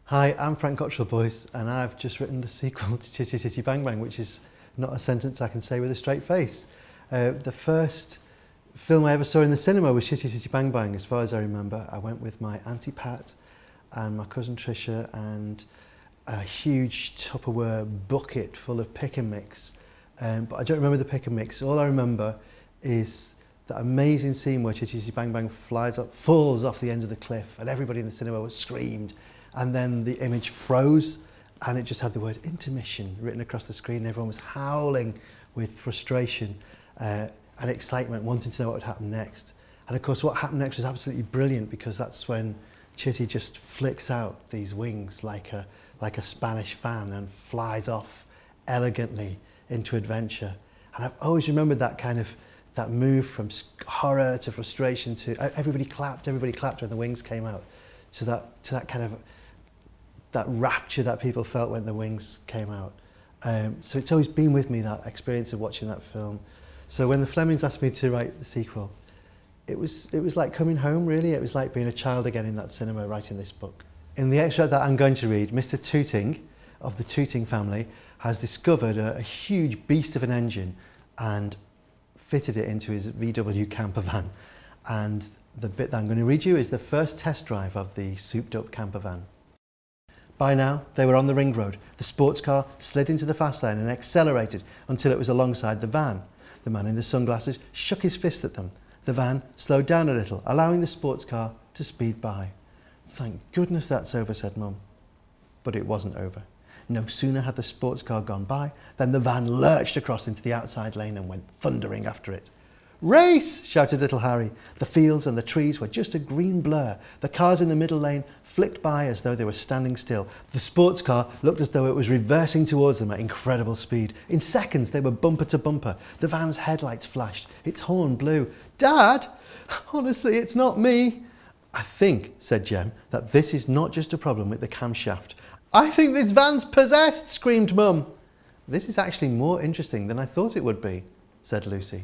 Hi, I'm Cotterell Boyce and I've just written the sequel to Chitty Chitty Bang Bang, which is not a sentence I can say with a straight face. The first film I ever saw in the cinema was Chitty Chitty Bang Bang, as far as I remember. I went with my Auntie Pat and my cousin Tricia and a huge Tupperware bucket full of pick and mix. But I don't remember the pick and mix. All I remember is that amazing scene where Chitty Chitty Bang Bang falls off the end of the cliff and everybody in the cinema was screamed. And then the image froze and it just had the word intermission written across the screen. Everyone was howling with frustration and excitement, wanting to know what would happen next. And of course what happened next was absolutely brilliant, because that's when Chitty just flicks out these wings like a Spanish fan and flies off elegantly into adventure. And I've always remembered that move from horror to frustration to everybody clapped when the wings came out, to that kind of that rapture that people felt when the wings came out. So it's always been with me, that experience of watching that film. So when the Flemings asked me to write the sequel, it was like coming home, really. It was like being a child again in that cinema writing this book. In the extract that I'm going to read, Mr. Tooting of the Tooting family has discovered a huge beast of an engine and fitted it into his VW camper van. And the bit that I'm going to read you is the first test drive of the souped up camper van. By now, they were on the ring road. The sports car slid into the fast lane and accelerated until it was alongside the van. The man in the sunglasses shook his fist at them. The van slowed down a little, allowing the sports car to speed by. "Thank goodness that's over," said Mum. But it wasn't over. No sooner had the sports car gone by than the van lurched across into the outside lane and went thundering after it. "Race!" shouted little Harry. The fields and the trees were just a green blur. The cars in the middle lane flicked by as though they were standing still. The sports car looked as though it was reversing towards them at incredible speed. In seconds, they were bumper to bumper. The van's headlights flashed. Its horn blew. "Dad, honestly, it's not me." "I think," said Jem, "that this is not just a problem with the camshaft." "I think this van's possessed," screamed Mum. "This is actually more interesting than I thought it would be," said Lucy.